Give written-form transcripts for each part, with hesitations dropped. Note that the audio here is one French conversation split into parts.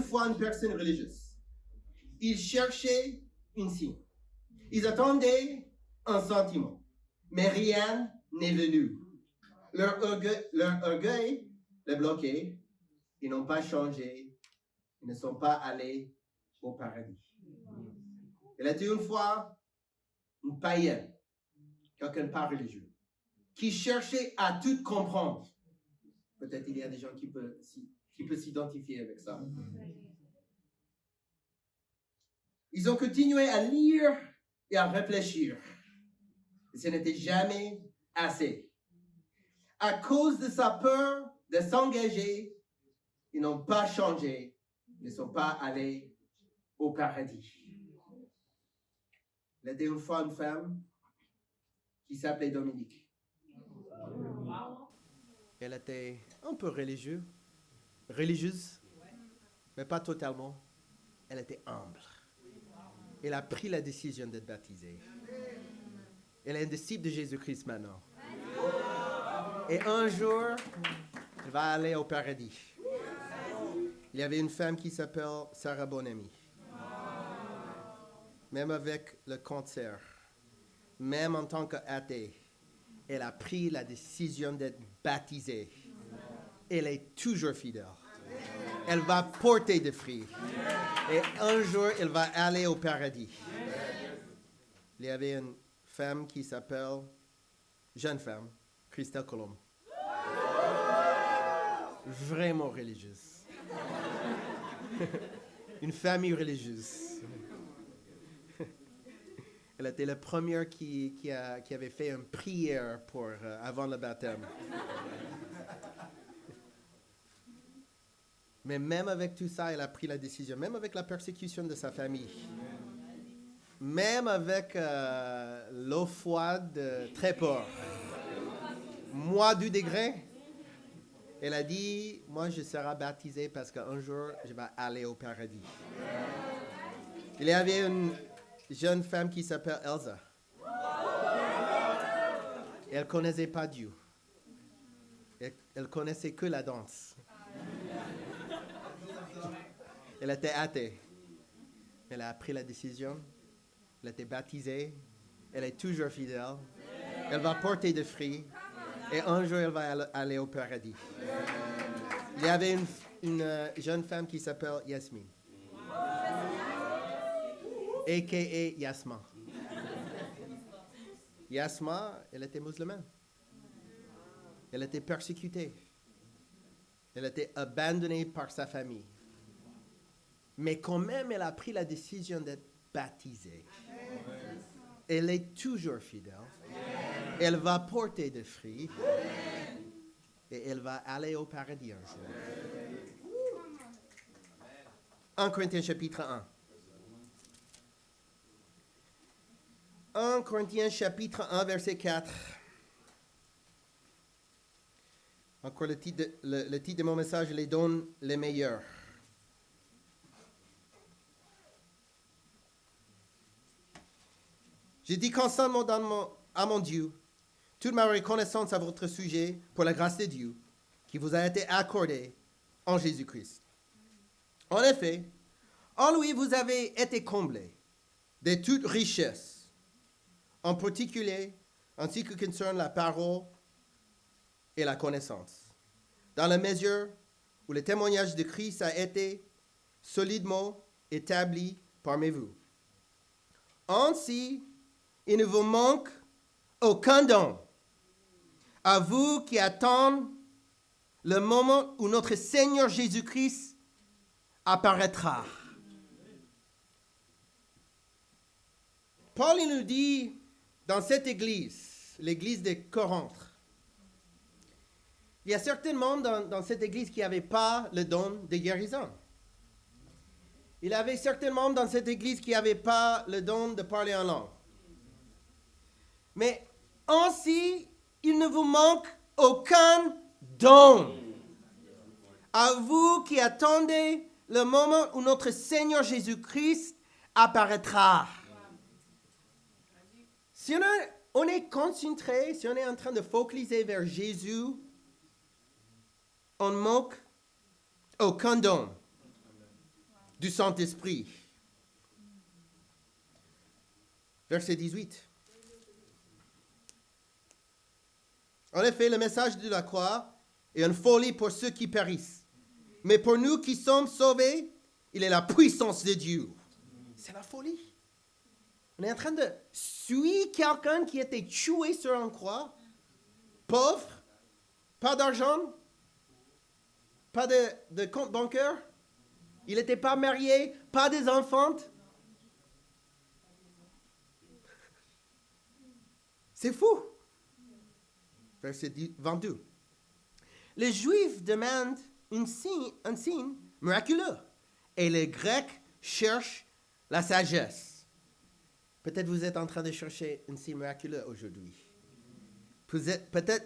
fois une personne religieuse. Ils cherchaient un signe. Ils attendaient un sentiment. Mais rien n'est venu. Leur orgueil les bloquait. Ils n'ont pas changé. Ils ne sont pas allés au paradis. Il était une fois un païen, quelqu'un de pas religieux, qui cherchait à tout comprendre. Peut-être il y a des gens qui peuvent s'identifier avec ça. Ils ont continué à lire et à réfléchir. Et ce n'était jamais assez. À cause de sa peur de s'engager, ils n'ont pas changé. Ils ne sont pas allés au paradis. Il était une fois une femme qui s'appelait Dominique. Elle était un peu religieuse, mais pas totalement. Elle était humble. Elle a pris la décision d'être baptisée. Elle est un disciple de Jésus-Christ maintenant. Et un jour, elle va aller au paradis. Il y avait une femme qui s'appelle Sarah Bonamy. Même avec le cancer, même en tant qu'athée, elle a pris la décision d'être baptisée. Elle est toujours fidèle. Elle va porter des fruits. Et un jour, elle va aller au paradis. Il y avait une femme qui s'appelle, jeune femme, Christelle Colomb. Vraiment religieuse. Une famille religieuse. Elle était la première qui avait fait une prière avant le baptême. Mais même avec tout ça, elle a pris la décision. Même avec la persécution de sa famille. Même avec l'eau froide très fort. Moins du degré. Elle a dit, moi je serai baptisée parce qu'un jour, je vais aller au paradis. Il y avait une jeune femme qui s'appelle Elsa. Elle ne connaissait pas Dieu. Elle connaissait que la danse. Elle était athée. Elle a pris la décision. Elle a été baptisée. Elle est toujours fidèle. Elle va porter des fruits. Et un jour, elle va aller au paradis. Il y avait une jeune femme qui s'appelle Yasmine. A.K.A. Yasma. Yasma, elle était musulmane. Elle était persécutée. Elle était abandonnée par sa famille. Mais quand même, elle a pris la décision d'être baptisée. Elle est toujours fidèle. Elle va porter des fruits. Et elle va aller au paradis un jour. 1 Corinthiens chapitre 1. 1 Corinthiens chapitre 1, verset 4. Encore le titre de mon message, les dons les meilleurs. Je dis constamment à mon Dieu toute ma reconnaissance à votre sujet pour la grâce de Dieu qui vous a été accordée en Jésus-Christ. En effet, en lui vous avez été comblés de toute richesse, en particulier en ce qui concerne la parole et la connaissance, dans la mesure où le témoignage de Christ a été solidement établi parmi vous. Ainsi, il ne vous manque aucun don. À vous qui attendez le moment où notre Seigneur Jésus-Christ apparaîtra. Paul il nous dit dans cette église, l'église de Corinthe, il y a certainement dans cette église qui n'avait pas le don de guérison. Il y avait certainement dans cette église qui n'avait pas le don de parler en langue. Mais ainsi, il ne vous manque aucun don. À vous qui attendez le moment où notre Seigneur Jésus-Christ apparaîtra. Si on est concentré, si on est en train de focaliser vers Jésus, on ne manque aucun don. du Saint-Esprit. Verset 18. En effet, le message de la croix est une folie pour ceux qui périssent. Mais pour nous qui sommes sauvés, il est la puissance de Dieu. C'est la folie. On est en train de suivre quelqu'un qui était tué sur une croix, pauvre, pas d'argent, pas de compte bancaire, il n'était pas marié, pas des enfants. C'est fou. Verset 22. Les Juifs demandent un signe miraculeux et les Grecs cherchent la sagesse. Peut-être vous êtes en train de chercher un signe miraculeux aujourd'hui. Peut-être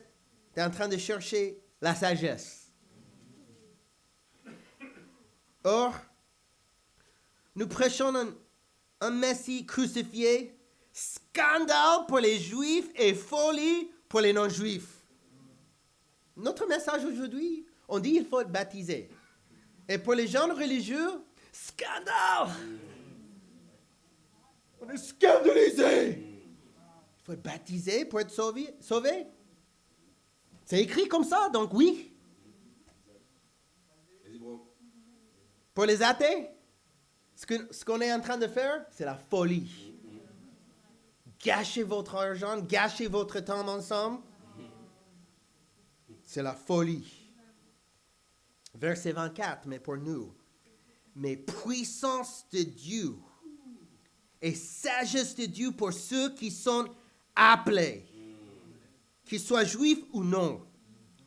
tu es en train de chercher la sagesse. Or, nous prêchons un Messie crucifié, scandale pour les Juifs et folie pour les non-Juifs. Notre message aujourd'hui, on dit qu'il faut être baptisé. Et pour les gens religieux, scandale! On est scandalisé! Il faut être baptisé pour être sauvé. C'est écrit comme ça, donc oui. Pour les athées, ce qu'on est en train de faire, c'est la folie. Gâchez votre argent, gâchez votre temps ensemble. C'est la folie. Verset 24, mais pour nous, mais puissance de Dieu et sagesse de Dieu pour ceux qui sont appelés, qu'ils soient juifs ou non.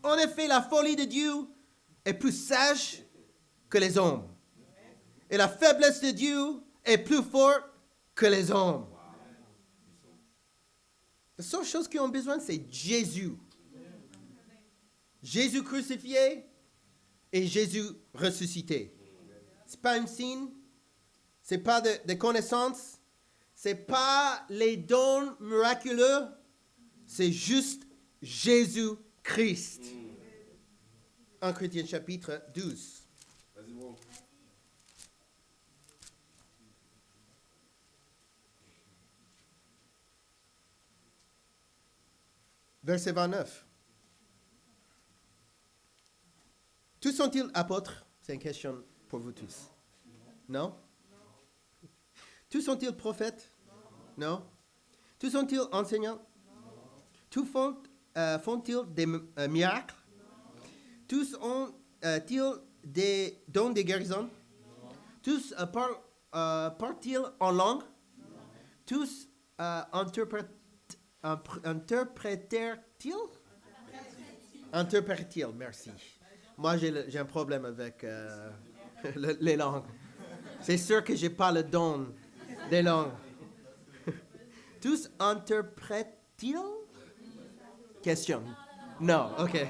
En effet, la folie de Dieu est plus sage que les hommes. Et la faiblesse de Dieu est plus forte que les hommes. La seule chose qu'ils ont besoin, c'est Jésus. Jésus crucifié et Jésus ressuscité. Ce n'est pas un signe, ce n'est pas de connaissances, ce n'est pas les dons miraculeux, c'est juste Jésus-Christ. 1 Corinthiens chapitre 12. Verset 29. Tous sont-ils apôtres? C'est une question pour vous tous. Non? Tous sont-ils prophètes? Non? Tous sont-ils enseignants? Tous font-ils des miracles? Tous ont-ils des dons de guérison? Tous parlent-ils en langue? Tous interprètent-ils? Merci. Moi, j'ai un problème avec les langues. C'est sûr que je n'ai pas le don des langues. Tous interprètent-ils? Question. Non, ok.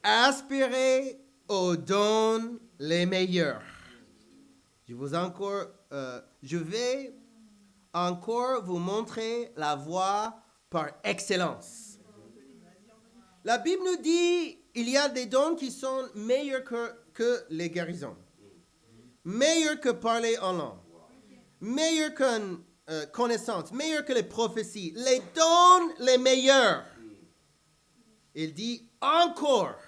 Aspirez aux dons les meilleurs. Je vais encore vous montrer la voie par excellence. La Bible nous dit il y a des dons qui sont meilleurs que les guérisons, meilleurs que parler en langue, meilleurs que connaissance, meilleurs que les prophéties, les dons les meilleurs. Il dit encore.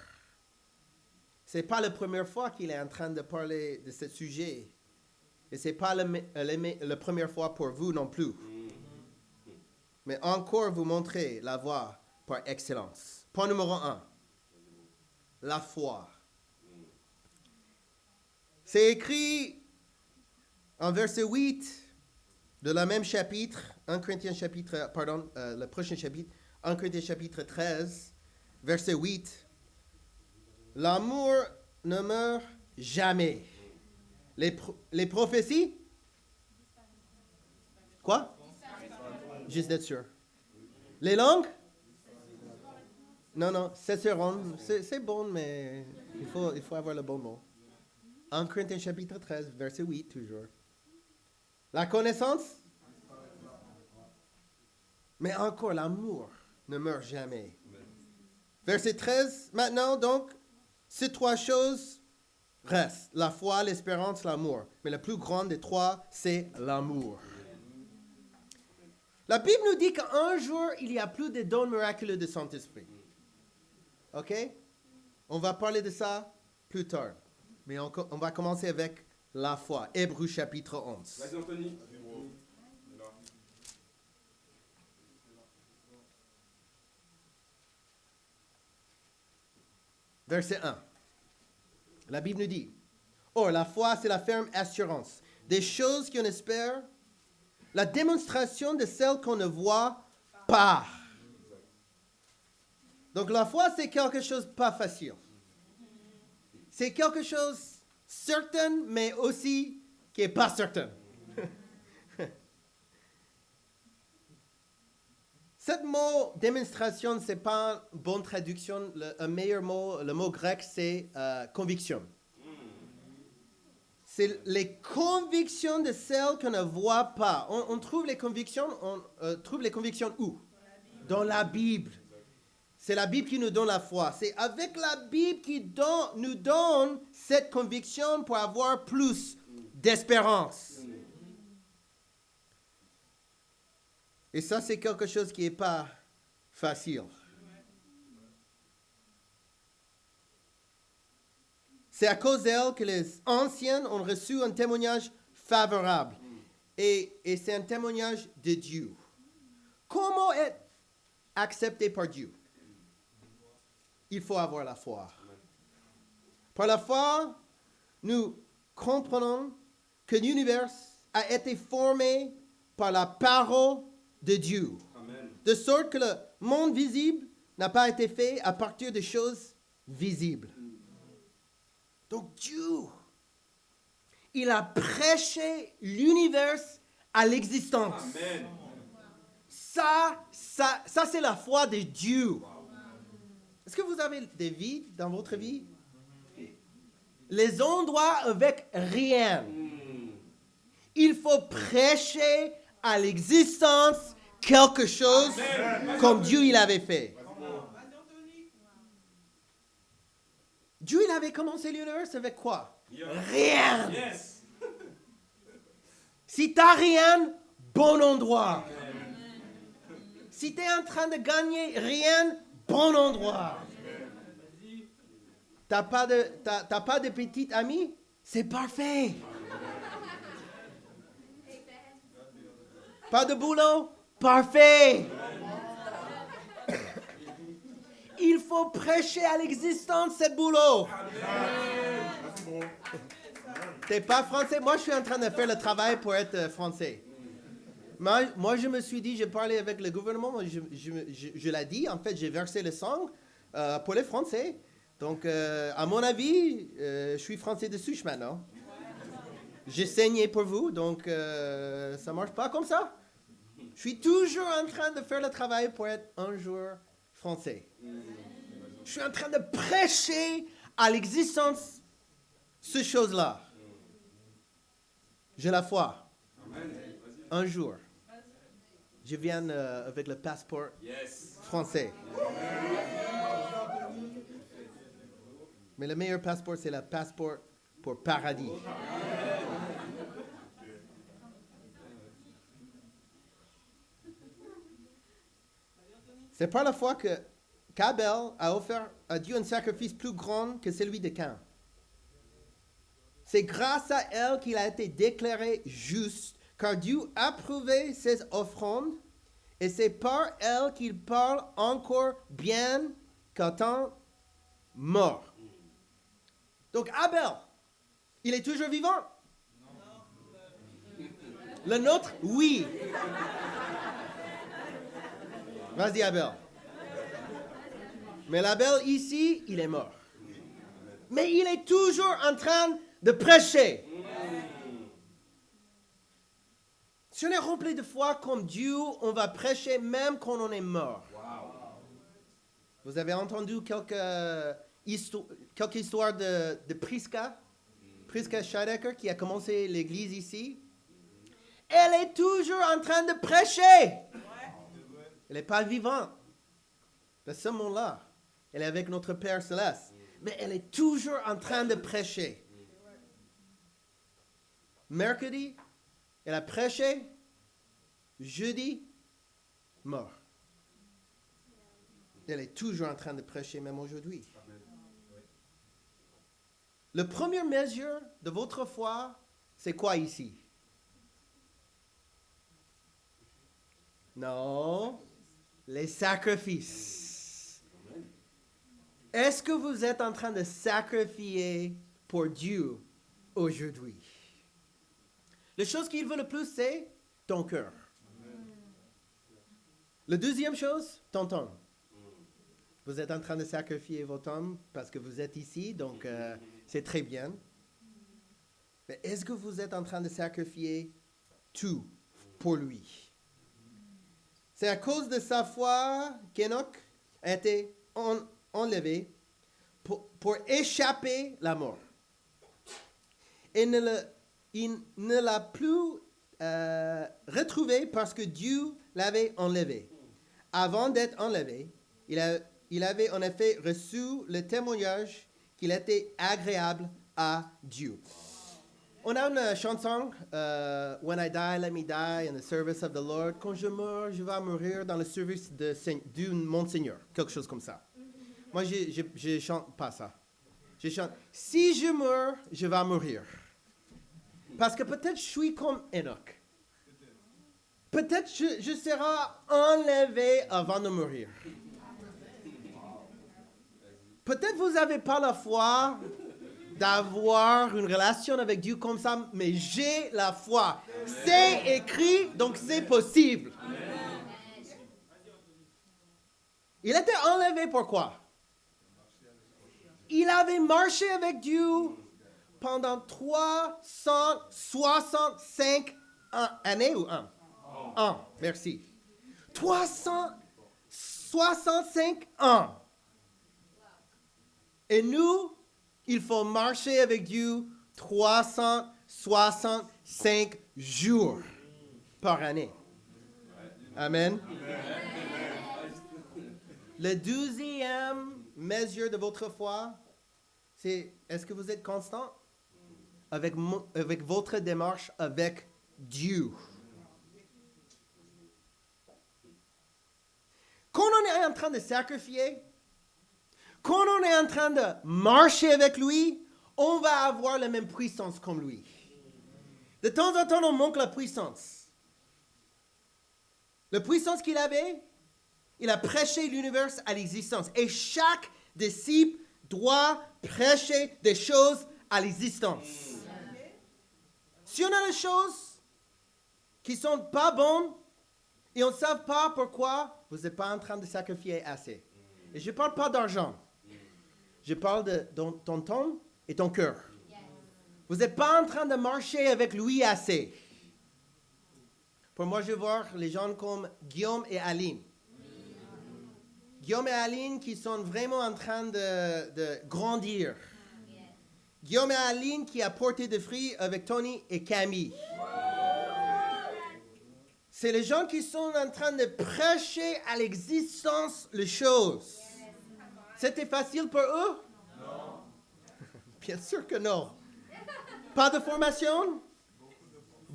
Ce n'est pas la première fois qu'il est en train de parler de ce sujet. Et ce n'est pas la première fois pour vous non plus. Mais encore vous montrer la voie par excellence. Point numéro 1. La foi. C'est écrit en verset 8 de la même chapitre, le prochain chapitre, 1 Corinthiens chapitre 13, verset 8. L'amour ne meurt jamais. Les prophéties? Quoi? Juste d'être sûr. Les langues? Non, cesseront. C'est bon, mais il faut avoir le bon mot. 1 Corinthiens chapitre 13, verset 8, toujours. La connaissance? Mais encore, l'amour ne meurt jamais. Verset 13, maintenant, donc, ces trois choses reste. La foi, l'espérance, l'amour. Mais le plus grand des trois, c'est l'amour. La Bible nous dit qu'un jour, il y a plus de dons miraculeux du Saint-Esprit. OK? On va parler de ça plus tard. Mais on va commencer avec la foi. Hébreux chapitre 11. Vas-y, Anthony. Verset 1. La Bible nous dit, « Or, la foi, c'est la ferme assurance des choses qu'on espère, la démonstration de celles qu'on ne voit pas. » Donc, la foi, c'est quelque chose de pas facile. C'est quelque chose certain, mais aussi qui n'est pas certain. Ce mot démonstration, ce n'est pas une bonne traduction. Un meilleur mot, le mot grec, c'est conviction. C'est les convictions de celles qu'on ne voit pas. On trouve les convictions, où? Dans la Bible. C'est la Bible qui nous donne la foi. C'est avec la Bible qui nous donne cette conviction pour avoir plus d'espérance. Et ça, c'est quelque chose qui n'est pas facile. C'est à cause d'elle que les anciens ont reçu un témoignage favorable. Et c'est un témoignage de Dieu. Comment être accepté par Dieu? Il faut avoir la foi. Par la foi, nous comprenons que l'univers a été formé par la parole de Dieu. Amen. De sorte que le monde visible n'a pas été fait à partir de choses visibles. Donc Dieu, il a prêché l'univers à l'existence. Amen. Ça c'est la foi de Dieu. Est-ce que vous avez des vies dans votre vie? Les endroits avec rien. Il faut prêcher à l'existence quelque chose comme Dieu il avait fait. Dieu il avait commencé l'univers avec quoi? Rien. Yes. Si tu n'as rien, bon endroit. Si tu es en train de gagner rien, bon endroit. T'as pas de petite amie? C'est parfait. Pas de boulot? Parfait. Il faut prêcher à l'existence ce boulot. T'es pas français? Moi, je suis en train de faire le travail pour être français. Moi, je me suis dit, j'ai parlé avec le gouvernement, je l'ai dit, en fait, j'ai versé le sang pour les Français. Donc, à mon avis, je suis français de souche maintenant. J'ai saigné pour vous, donc ça marche pas comme ça. Je suis toujours en train de faire le travail pour être un jour français. Je suis en train de prêcher à l'existence ces choses-là. J'ai la foi. Un jour, je viens avec le passeport français. Mais le meilleur passeport, c'est le passeport pour paradis. C'est par la foi qu'Abel a offert à Dieu un sacrifice plus grand que celui de Cain. C'est grâce à elle qu'il a été déclaré juste, car Dieu a approuvé ses offrandes, et c'est par elle qu'il parle encore bien qu'étant mort. Donc Abel, il est toujours vivant. Le nôtre, oui. Vas-y, Abel. Mais l'Abel ici, il est mort. Mais il est toujours en train de prêcher. Si on est rempli de foi comme Dieu, on va prêcher même quand on est mort. Vous avez entendu quelques histoires de Priska Scheidegger qui a commencé l'église ici. Elle est toujours en train de prêcher. Elle n'est pas vivante de ce monde-là. Elle est avec notre Père Céleste. Mais elle est toujours en train de prêcher. Mercredi, elle a prêché. Jeudi, mort. Elle est toujours en train de prêcher, même aujourd'hui. La première mesure de votre foi, c'est quoi ici? Non, les sacrifices. Est-ce que vous êtes en train de sacrifier pour Dieu aujourd'hui? La chose qu'il veut le plus, c'est ton cœur. La deuxième chose, ton temps. Vous êtes en train de sacrifier votre temps parce que vous êtes ici, donc c'est très bien. Mais est-ce que vous êtes en train de sacrifier tout pour lui? C'est à cause de sa foi qu'Enoch a été enlevé pour échapper à la mort. Il ne l'a plus retrouvé parce que Dieu l'avait enlevé. Avant d'être enlevé, il avait en effet reçu le témoignage qu'il était agréable à Dieu. On a une chanson, When I die, let me die in the service of the Lord. Quand je meurs, je vais mourir dans le service de mon Seigneur. Quelque chose comme ça. Moi, je chante pas ça. Je chante, si je meurs, je vais mourir. Parce que peut-être je suis comme Enoch. Peut-être je serai enlevé avant de mourir. Peut-être vous n'avez pas la foi d'avoir une relation avec Dieu comme ça, mais j'ai la foi. C'est écrit, donc c'est possible. Il était enlevé pourquoi? Il avait marché avec Dieu pendant 365 années ou un? Ans, merci. 365 ans. Et nous, il faut marcher avec Dieu 365 jours par année. Amen. La deuxième mesure de votre foi, c'est est-ce que vous êtes constant avec votre démarche avec Dieu? Quand on est en train de sacrifier, quand on est en train de marcher avec lui, on va avoir la même puissance comme lui. De temps en temps, on manque la puissance. La puissance qu'il avait, il a prêché l'univers à l'existence. Et chaque disciple doit prêcher des choses à l'existence. Si on a des choses qui ne sont pas bonnes et on ne sait pas pourquoi, vous n'êtes pas en train de sacrifier assez. Et je ne parle pas d'argent. Je parle de ton temps et ton cœur. Vous n'êtes pas en train de marcher avec lui assez. Pour moi, je vois les gens comme Guillaume et Aline. Guillaume et Aline qui sont vraiment en train de grandir. Guillaume et Aline qui a porté des fruits avec Tony et Camille. C'est les gens qui sont en train de prêcher à l'existence les choses. C'était facile pour eux? Non. Bien sûr que non. Pas de formation?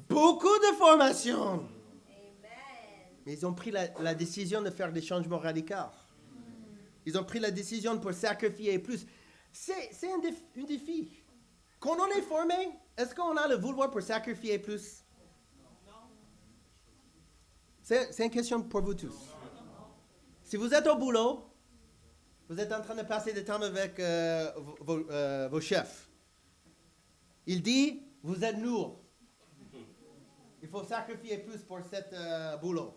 Beaucoup de formation. Mais ils ont pris la décision de faire des changements radicaux. Ils ont pris la décision pour sacrifier plus. C'est un défi. Quand on est formé, est-ce qu'on a le vouloir pour sacrifier plus? C'est une question pour vous tous. Si vous êtes au boulot, vous êtes en train de passer du temps avec vos chefs. Il dit, vous êtes lourd. Il faut sacrifier plus pour ce boulot.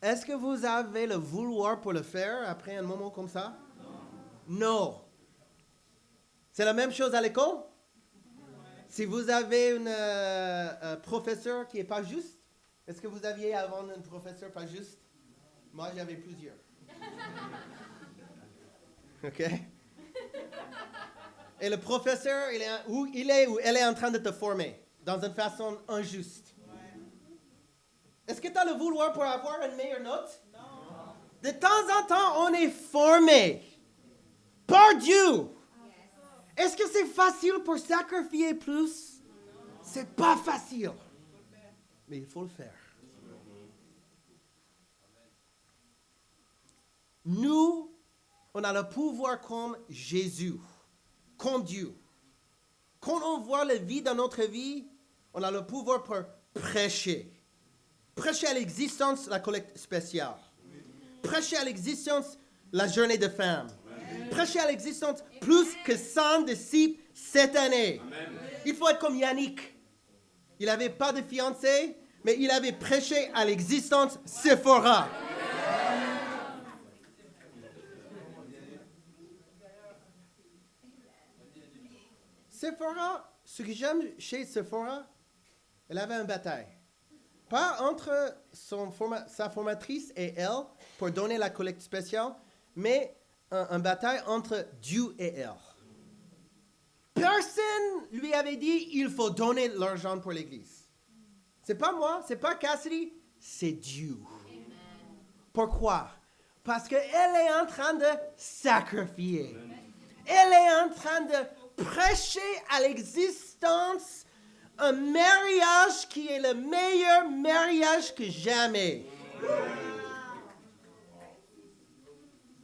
Est-ce que vous avez le vouloir pour le faire après un moment comme ça? Non. C'est la même chose à l'école? Si vous avez un professeur qui n'est pas juste, est-ce que vous aviez avant un professeur pas juste? Moi, j'avais plusieurs. OK? Et le professeur, où elle est en train de te former dans une façon injuste. Est-ce que tu as le vouloir pour avoir une meilleure note? Non. De temps en temps, on est formé par Dieu. Est-ce que c'est facile pour sacrifier plus? C'est pas facile, mais il faut le faire. Nous, on a le pouvoir comme Jésus, comme Dieu. Quand on voit la vie dans notre vie, on a le pouvoir pour prêcher. Prêcher à l'existence la collecte spéciale. Prêcher à l'existence la journée de femmes. Prêcher à l'existence plus que 100 disciples cette année. Il faut être comme Yannick. Il n'avait pas de fiancée, mais il avait prêché à l'existence Sephora. Sephora, ce que j'aime chez Sephora, elle avait une bataille. Pas entre sa formatrice et elle pour donner la collecte spéciale, mais une bataille entre Dieu et elle. Personne lui avait dit il faut donner l'argent pour l'église. C'est pas moi, c'est pas Cassidy, c'est Dieu. Pourquoi? Parce qu'elle est en train de sacrifier. Elle est en train de prêcher à l'existence un mariage qui est le meilleur mariage que jamais.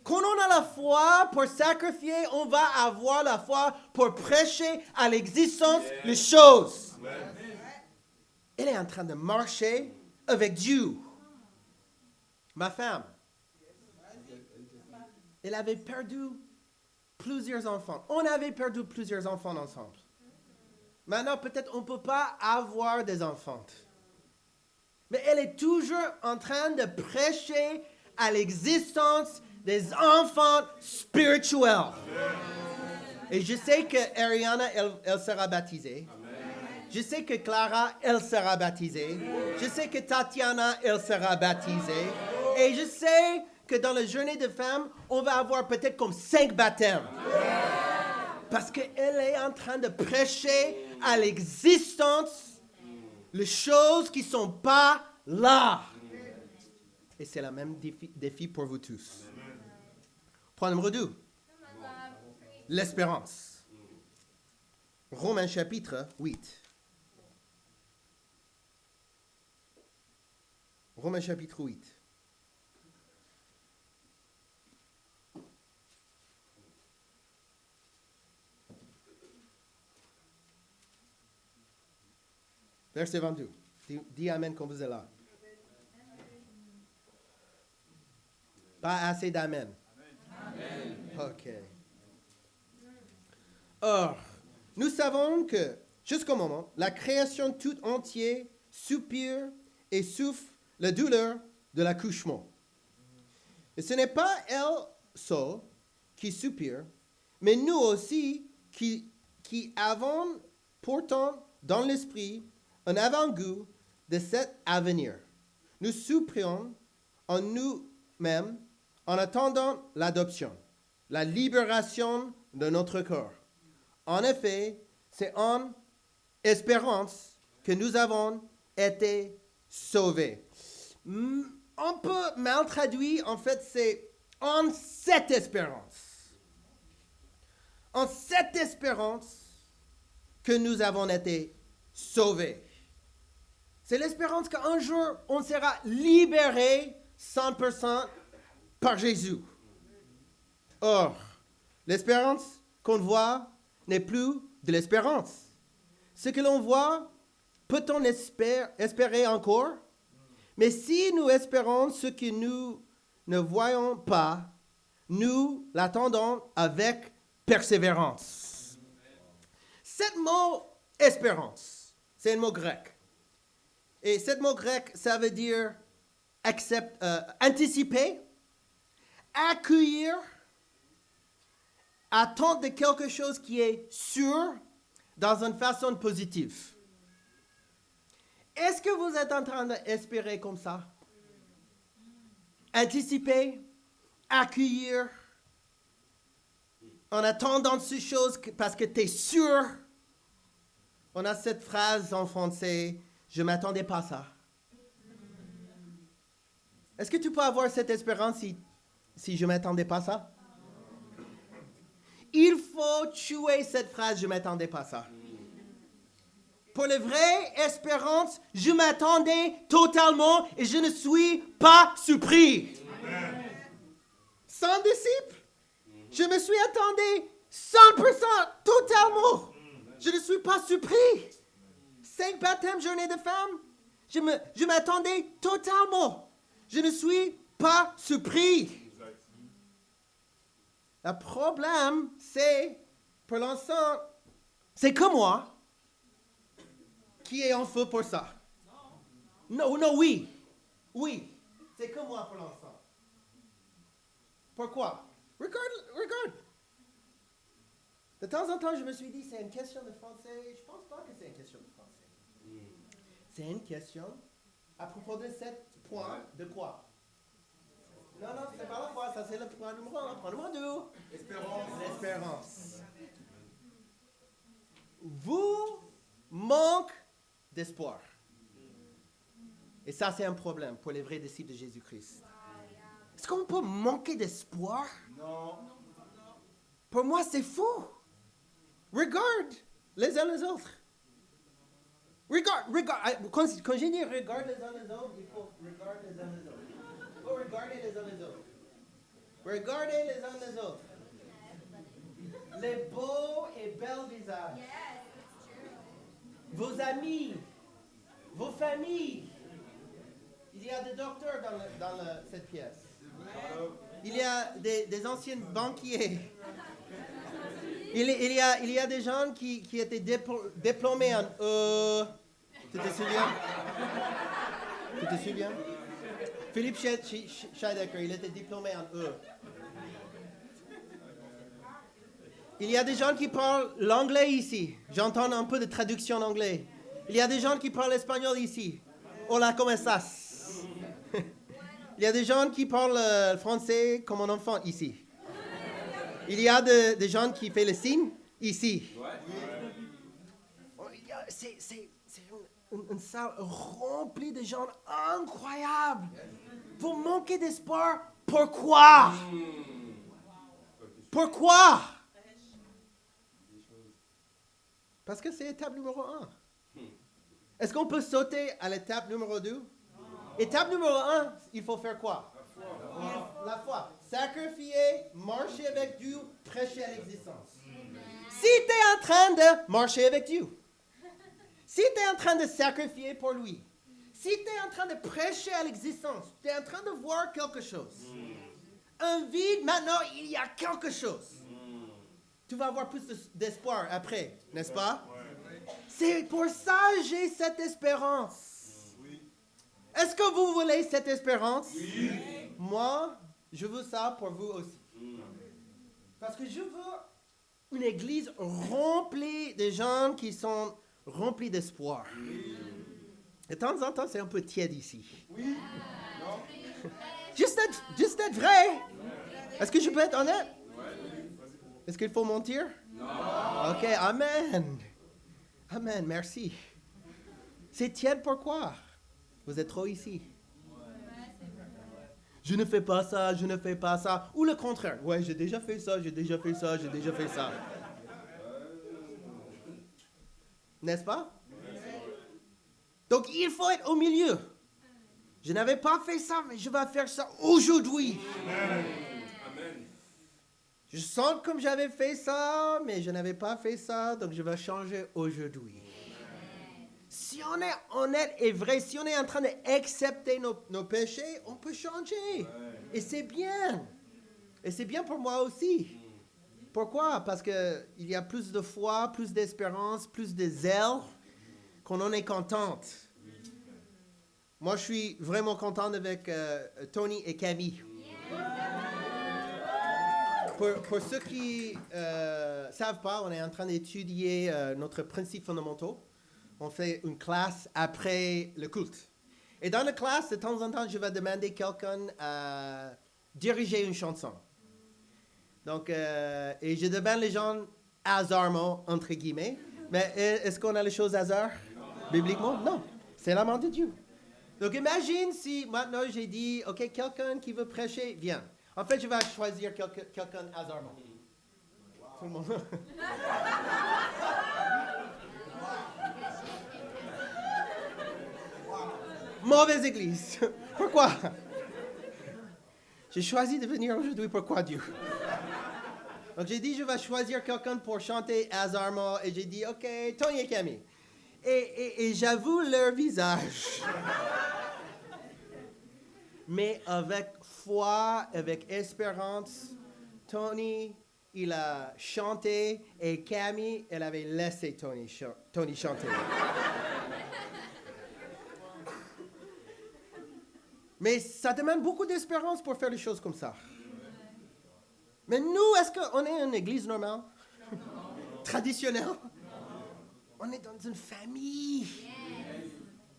Quand on a la foi pour sacrifier, on va avoir la foi pour prêcher à l'existence les choses. Elle est en train de marcher avec Dieu. Ma femme, elle avait perdu plusieurs enfants. On avait perdu plusieurs enfants ensemble. Maintenant, peut-être on ne peut pas avoir des enfants. Mais elle est toujours en train de prêcher à l'existence des enfants spirituels. Et je sais que Ariana, elle sera baptisée. Je sais que Clara, elle sera baptisée. Je sais que Tatiana, elle sera baptisée. Et je sais que dans la journée de femmes, on va avoir peut-être comme 5 baptêmes. Parce qu'elle est en train de prêcher à l'existence les choses qui ne sont pas là. Et c'est le même défi pour vous tous. Point numéro 2. L'espérance. Romains chapitre 8. Romains chapitre 8. Verset 22. Dis Amen quand vous êtes là. Pas assez d'Amen. Amen. OK. Or, nous savons que, jusqu'au moment, la création toute entière soupire et souffre la douleur de l'accouchement. Et ce n'est pas elle seule qui soupire, mais nous aussi qui avons pourtant dans l'esprit un avant-goût de cet avenir. Nous soupirons en nous-mêmes en attendant l'adoption, la libération de notre corps. En effet, c'est en espérance que nous avons été sauvés. On peut mal traduire, en fait, c'est en cette espérance. En cette espérance que nous avons été sauvés. C'est l'espérance qu'un jour, on sera libéré 100% par Jésus. Or, l'espérance qu'on voit n'est plus de l'espérance. Ce que l'on voit, peut-on espérer encore? Mais si nous espérons ce que nous ne voyons pas, nous l'attendons avec persévérance. Cet mot « espérance », c'est un mot grec. Et ce mot grec, ça veut dire anticiper, accueillir, attendre de quelque chose qui est sûr dans une façon positive. Est-ce que vous êtes en train d'espérer comme ça? Anticiper, accueillir, en attendant ces choses parce que tu es sûr. On a cette phrase en français, je ne m'attendais pas à ça. Est-ce que tu peux avoir cette espérance si je ne m'attendais pas à ça? Il faut tuer cette phrase, je ne m'attendais pas à ça. pour la vraie espérance, je m'attendais totalement et je ne suis pas surpris. 100 disciples, je me suis attendu 100% totalement. Je ne suis pas surpris. 5 baptêmes, journée de femmes, je m'attendais totalement. Je ne suis pas surpris. Le problème, c'est, pour l'instant, c'est que moi qui est en feu pour ça. Non, oui. Oui, c'est que moi pour l'instant. Pourquoi? Regarde. De temps en temps, je me suis dit, c'est une question de français. Je ne pense pas que c'est une question de français. C'est une question à propos de 7 points de quoi? Non, c'est pas la foi, ça c'est le point numéro 1. Point numéro 2. L'espérance. Vous manquez d'espoir. Et ça, c'est un problème pour les vrais disciples de Jésus-Christ. Est-ce qu'on peut manquer d'espoir? Non. Pour moi, c'est fou. Regarde les uns les autres. Regarde. Quand j'ai dit regarde les uns les autres, il faut regarder les uns les autres. Il faut regarder les uns les autres. Regardez les uns les autres. Les beaux et belles visages. Vos amis. Vos familles. Il y a des docteurs dans cette pièce. Il y a des anciens banquiers. Il y a des gens qui étaient diplômés en Tu te souviens? Philippe Scheidecker, il était diplômé en Il y a des gens qui parlent l'anglais ici. J'entends un peu de traduction en anglais. Il y a des gens qui parlent espagnol ici. Hola, ¿cómo estás? Il y a des gens qui parlent français comme un enfant ici. Il y a des gens qui font le signe ici. C'est une salle remplie de gens incroyables. Vous manquez d'espoir. Pourquoi? Pourquoi? Parce que c'est l'étape numéro 1. Est-ce qu'on peut sauter à l'étape numéro 2? Étape numéro 1, il faut faire quoi? La foi. Sacrifier, marcher avec Dieu, prêcher à l'existence. Si tu es en train de marcher avec Dieu, si tu es en train de sacrifier pour lui, si tu es en train de prêcher à l'existence, tu es en train de voir quelque chose. Un vide, maintenant, il y a quelque chose. Tu vas avoir plus d'espoir après, n'est-ce pas? C'est pour ça que j'ai cette espérance. Est-ce que vous voulez cette espérance? Oui. Moi, je veux ça pour vous aussi. Parce que je veux une église remplie de gens qui sont remplis d'espoir. De temps en temps, c'est un peu tiède ici. Oui. Juste être vrai. Est-ce que je peux être honnête? Est-ce qu'il faut mentir? Non. Ok, amen. Amen, merci. C'est tiède pourquoi? Vous êtes trop ici. Je ne fais pas ça, je ne fais pas ça. Ou le contraire. Ouais, j'ai déjà fait ça. N'est-ce pas? Donc, il faut être au milieu. Je n'avais pas fait ça, mais je vais faire ça aujourd'hui. Amen. Je sens comme j'avais fait ça, mais je n'avais pas fait ça, donc je vais changer aujourd'hui. Si on est honnête et vrai, si on est en train d'accepter nos péchés, on peut changer. Et c'est bien. Et c'est bien pour moi aussi. Pourquoi? Parce qu'il y a plus de foi, plus d'espérance, plus de zèle, qu'on en est contente. Moi, je suis vraiment contente avec Tony et Camille. Pour ceux qui ne savent pas, on est en train d'étudier notre principe fondamentaux. On fait une classe après le culte. Et dans la classe, de temps en temps, je vais demander à quelqu'un à diriger une chanson. Donc, et je demande les gens hasardement, entre guillemets. Mais est-ce qu'on a les choses hasard? Bibliquement? Non. C'est la main de Dieu. Donc, imagine si maintenant j'ai dit, OK, quelqu'un qui veut prêcher, viens. En fait, je vais choisir quelqu'un hasardement. Tout le monde. Mauvaise église. Pourquoi? J'ai choisi de venir aujourd'hui. Pourquoi Dieu? Donc j'ai dit, je vais choisir quelqu'un pour chanter hasardement. Et j'ai dit, OK, Tony et Camille. Et j'avoue leur visage. Mais avec foi, avec espérance, Tony, il a chanté et Camille, elle avait laissé Tony chanter. Mais ça demande beaucoup d'espérance pour faire les choses comme ça. Mais nous, est-ce qu'on est une église normale? Traditionnelle? On est dans une famille.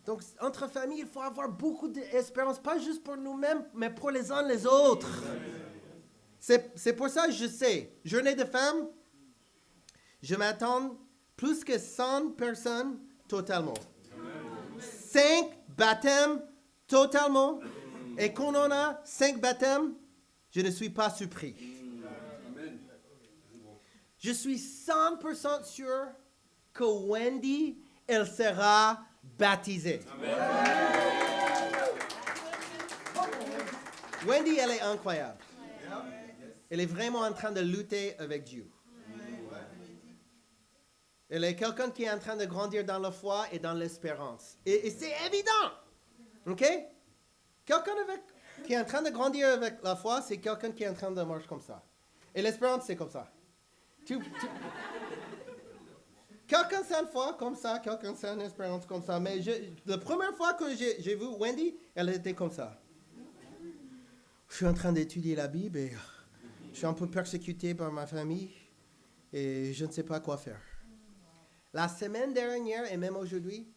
Donc, entre familles, il faut avoir beaucoup d'espérance, pas juste pour nous-mêmes, mais pour les uns les autres. C'est pour ça que je sais, journée de femmes, je m'attends plus que 100 personnes totalement. 5 baptêmes totalement. Et quand on a 5 baptêmes, je ne suis pas surpris. Je suis 100% sûr que Wendy, elle sera baptisée. Wendy, elle est incroyable. Elle est vraiment en train de lutter avec Dieu. Elle est quelqu'un qui est en train de grandir dans la foi et dans l'espérance. Et c'est évident. OK? Quelqu'un qui est en train de grandir avec la foi, c'est quelqu'un qui est en train de marcher comme ça. Et l'espérance, c'est comme ça. Quelqu'un c'est une foi comme ça, quelqu'un c'est une espérance comme ça. Mais la première fois que j'ai vu Wendy, elle était comme ça. Je suis en train d'étudier la Bible et je suis un peu persécuté par ma famille et je ne sais pas quoi faire. La semaine dernière et même aujourd'hui,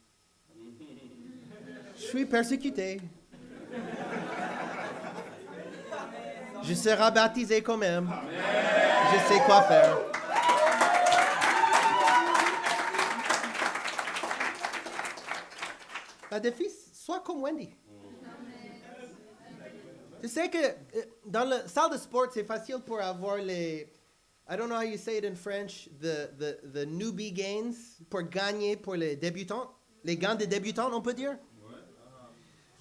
je suis persécuté. Je serai baptisé quand même. Je sais quoi faire. La défi, sois comme Wendy. Tu sais que dans la salle de sport, c'est facile pour avoir les... I don't know how you say it in French, the newbie gains, pour gagner pour les débutants. Les gains des débutants, on peut dire.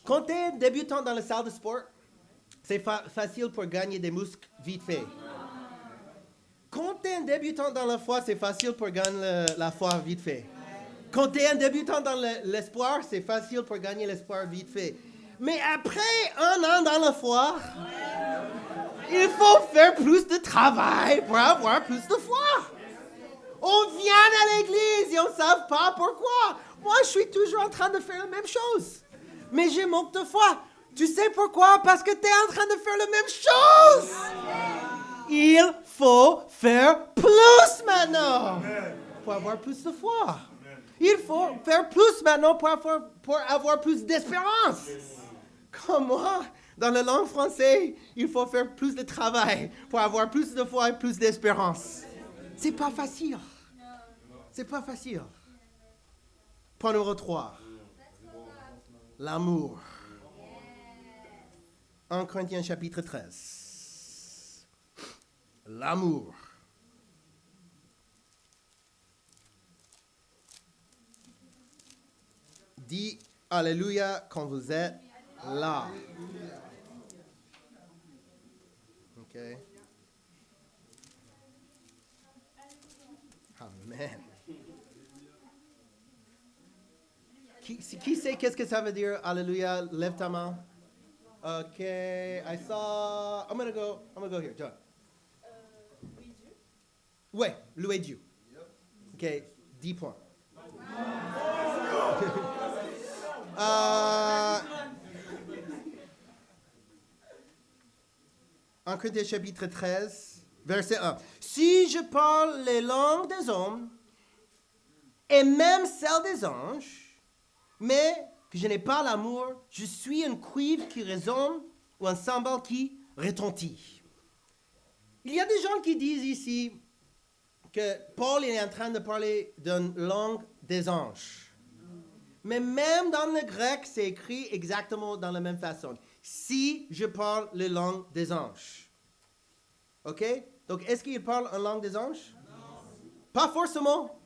Quand tu es débutant dans la salle de sport, c'est facile pour gagner des muscles vite fait. Quand tu es un débutant dans la foi, c'est facile pour gagner la foi vite fait. Quand tu es un débutant dans l'espoir, c'est facile pour gagner l'espoir vite fait. Mais après 1 an dans la foi, il faut faire plus de travail pour avoir plus de foi. On vient à l'église et on ne sait pas pourquoi. Moi, je suis toujours en train de faire la même chose. Mais j'ai manque de foi. Tu sais pourquoi? Parce que tu es en train de faire la même chose. Il faut faire plus maintenant pour avoir plus de foi. Il faut faire plus maintenant pour avoir plus d'espérance. Comme moi, dans la langue française, il faut faire plus de travail pour avoir plus de foi et plus d'espérance. C'est pas facile. C'est pas facile. Point numéro 3. L'amour. 1 Corinthiens chapitre 13. L'amour. Dis Alléluia quand vous êtes là. OK. Amen. Qui sait qu'est-ce que ça veut dire Alléluia? Lève ta main. OK. I saw. I'm gonna go here. John. Louis Dieu. Ouais, louer Dieu. OK. 10 points. 1 Corinthiens chapitre 13, verset 1. Si je parle les langues des hommes et même celles des anges, mais que je n'ai pas l'amour, je suis un cuivre qui résonne ou un cymbale qui retentit. Il y a des gens qui disent ici que Paul est en train de parler d'une langue des anges. Mais même dans le grec, c'est écrit exactement dans la même façon. Si je parle les langues des anges. OK? Donc, est-ce qu'il parle en langue des anges? Non. Pas forcément.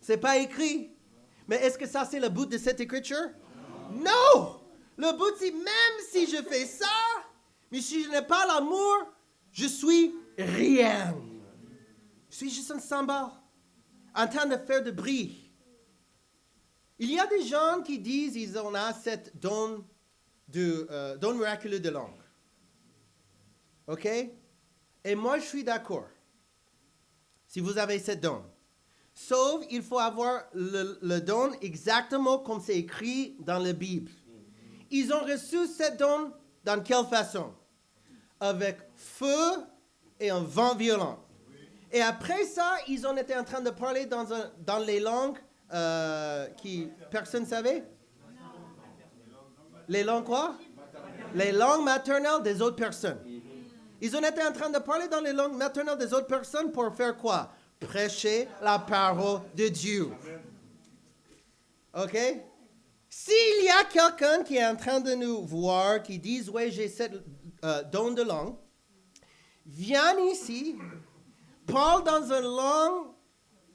C'est pas écrit. Mais est-ce que ça, c'est le but de cette écriture? Non! Le but, c'est même si je fais ça, mais si je n'ai pas l'amour, je suis rien. Je suis juste un symbole, en train de faire de bruit. Il y a des gens qui disent qu'ils ont cette don miraculeux de langue. OK? Et moi, je suis d'accord. Si vous avez cette don. Sauf, il faut avoir le don exactement comme c'est écrit dans la Bible. Ils ont reçu cette don dans quelle façon? Avec feu et un vent violent. Et après ça, ils ont été en train de parler dans les langues qui personne ne savait. Les langues quoi? Les langues maternelles des autres personnes. Ils ont été en train de parler dans les langues maternelles des autres personnes pour faire quoi? Prêcher la parole de Dieu. OK? S'il y a quelqu'un qui est en train de nous voir, qui dit, ouais, j'ai cette don de langue, viens ici, parle dans une langue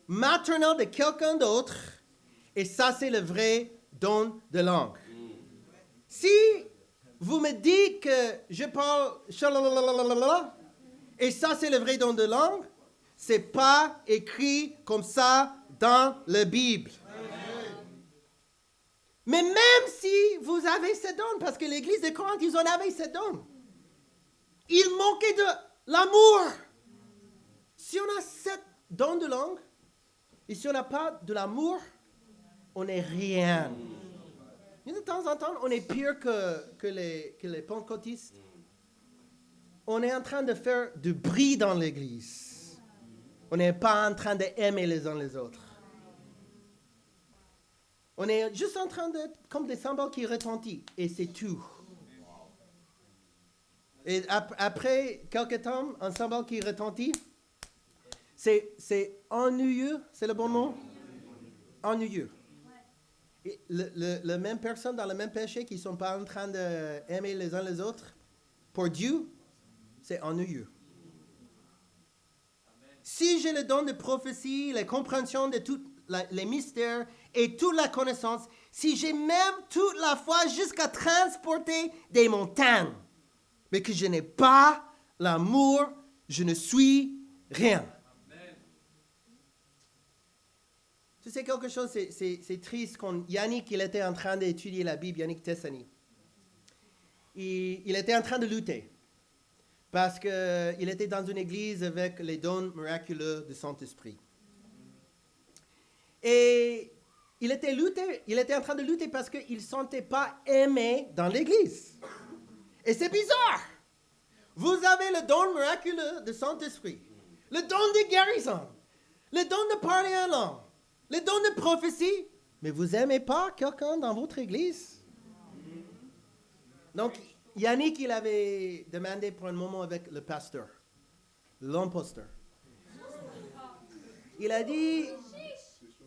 maternelle de quelqu'un d'autre, et ça, c'est le vrai don de langue. Si vous me dites que je parle et ça, c'est le vrai don de langue, c'est pas écrit comme ça dans la Bible. Mais même si vous avez ce don, parce que l'Église de Corinthe, ils en avaient ce don, il manquait de l'amour. Si on a ce don de langue, et si on n'a pas de l'amour, on n'est rien. Et de temps en temps, on est pire que les pentecôtistes. On est en train de faire du bruit dans l'Église. On n'est pas en train d'aimer les uns les autres. On est juste en train de, comme des symboles qui retentissent, et c'est tout. Et après quelques temps, un symbole qui retentit, c'est ennuyeux, c'est le bon mot? Ennuyeux. Et la même personne dans le même péché qui ne sont pas en train d'aimer les uns les autres, pour Dieu, c'est ennuyeux. Si j'ai le don de prophétie, la compréhension de tous les mystères et toute la connaissance, si j'ai même toute la foi jusqu'à transporter des montagnes, mais que je n'ai pas l'amour, je ne suis rien. Tu sais quelque chose, c'est triste quand Yannick, il était en train d'étudier la Bible, Yannick Tessani. Il était en train de lutter. Parce qu'il était dans une église avec les dons miraculeux du Saint-Esprit. Et il était en train de lutter parce qu'il ne se sentait pas aimé dans l'église. Et c'est bizarre. Vous avez le don miraculeux du Saint-Esprit, le don de guérison, le don de parler en langue, le don de prophétie, mais vous n'aimez pas quelqu'un dans votre église. Donc, Yannick, il avait demandé pour un moment avec le pasteur, l'imposteur. Il a dit,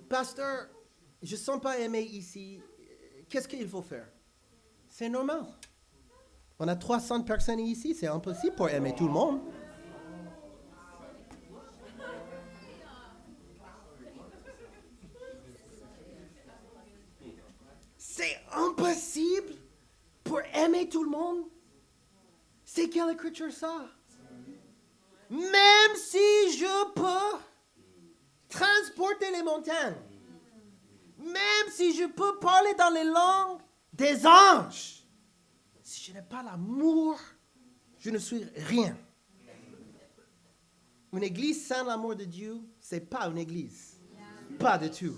pasteur, je ne sens pas aimé ici. Qu'est-ce qu'il faut faire? C'est normal. On a 300 personnes ici, c'est impossible pour aimer tout le monde. C'est impossible pour aimer tout le monde. C'est quelle écriture ça? Même si je peux transporter les montagnes, même si je peux parler dans les langues des anges, si je n'ai pas l'amour, je ne suis rien. Une église sans l'amour de Dieu, c'est pas une église. Pas du tout.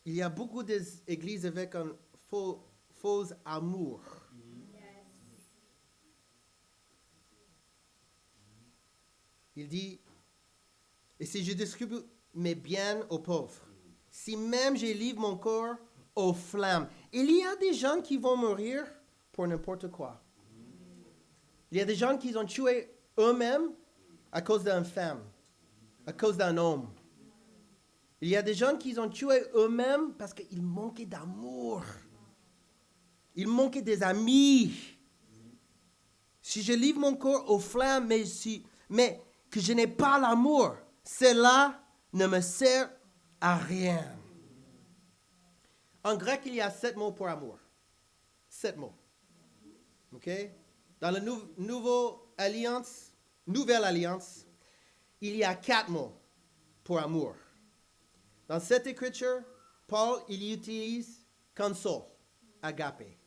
Il y a beaucoup d'églises avec un faux amour. Il dit, et si je distribue mes biens aux pauvres, si même je livre mon corps aux flammes, il y a des gens qui vont mourir pour n'importe quoi. Il y a des gens qui ont tué eux-mêmes à cause d'une femme, à cause d'un homme. Il y a des gens qui ont tué eux-mêmes parce qu'ils manquaient d'amour. Ils manquaient des amis. Si je livre mon corps aux flammes, mais que je n'ai pas l'amour, cela ne me sert à rien. En grec, il y a 7 mots pour amour. 7 mots. OK? Dans la Nouvelle Alliance, il y a 4 mots pour amour. Dans cette écriture, Paul, il utilise console, agapé.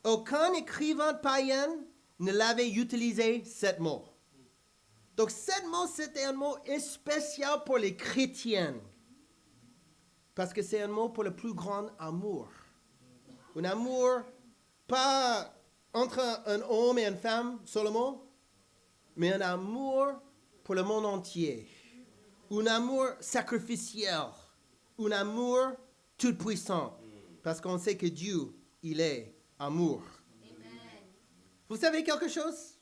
Aucun écrivain païen ne l'avait utilisé 7 mots. Donc, 7 mots, c'était un mot spécial pour les chrétiens. Parce que c'est un mot pour le plus grand amour. Un amour, pas entre un homme et une femme seulement, mais un amour pour le monde entier. Un amour sacrificiel. Un amour tout-puissant. Parce qu'on sait que Dieu, il est amour. Amen. Vous savez quelque chose?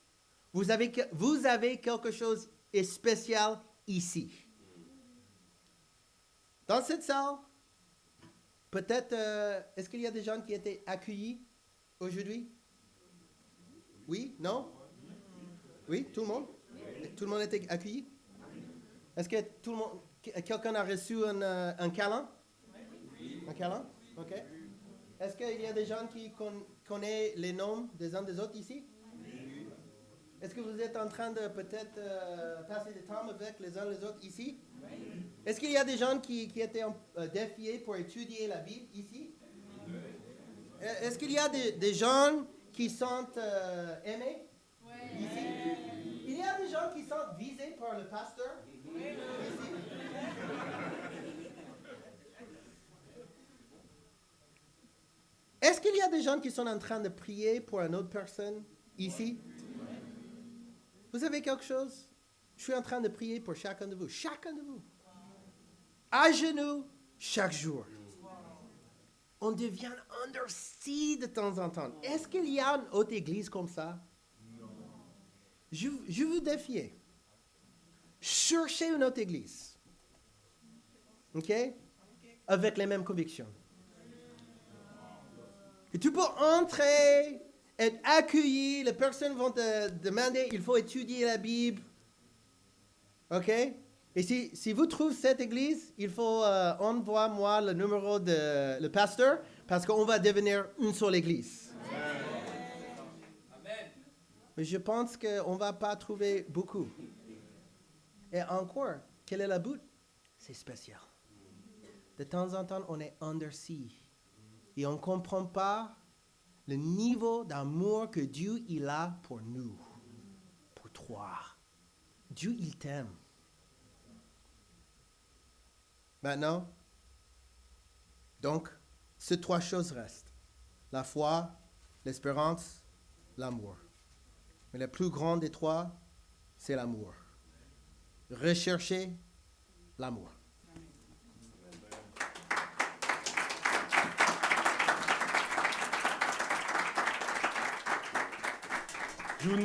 Vous avez quelque chose de spécial ici. Dans cette salle, peut-être, est-ce qu'il y a des gens qui étaient accueillis aujourd'hui? Oui? Non? Oui? Tout le monde? Tout le monde était accueilli? Est-ce que tout le monde, quelqu'un a reçu un câlin? Un câlin? OK. Est-ce qu'il y a des gens qui connaissent les noms des uns des autres ici? Est-ce que vous êtes en train de peut-être passer du temps avec les uns les autres ici? Est-ce qu'il y a des gens qui étaient défiés pour étudier la Bible ici? Est-ce qu'il y a des gens qui sont aimés ici? Il y a des gens qui sont visés par le pasteur ici? Est-ce qu'il y a des gens qui sont en train de prier pour une autre personne ici? Vous avez quelque chose? Je suis en train de prier pour chacun de vous. Chacun de vous. À genoux, chaque jour. On devient undersea de temps en temps. Est-ce qu'il y a une autre église comme ça? Non. Je vous défie. Cherchez une autre église. OK? Avec les mêmes convictions. Et tu peux entrer, être accueilli, les personnes vont te demander, il faut étudier la Bible. OK? Et si vous trouvez cette église, il faut envoyer-moi le numéro de le pasteur, parce qu'on va devenir une seule église. Amen. Mais je pense qu'on ne va pas trouver beaucoup. Et encore, quel est le but? C'est spécial. De temps en temps, on est undersea. Et on ne comprend pas le niveau d'amour que Dieu il a pour nous, pour toi. Dieu, il t'aime. Maintenant, donc, ces 3 choses restent. La foi, l'espérance, l'amour. Mais le plus grand des 3, c'est l'amour. Recherchez l'amour.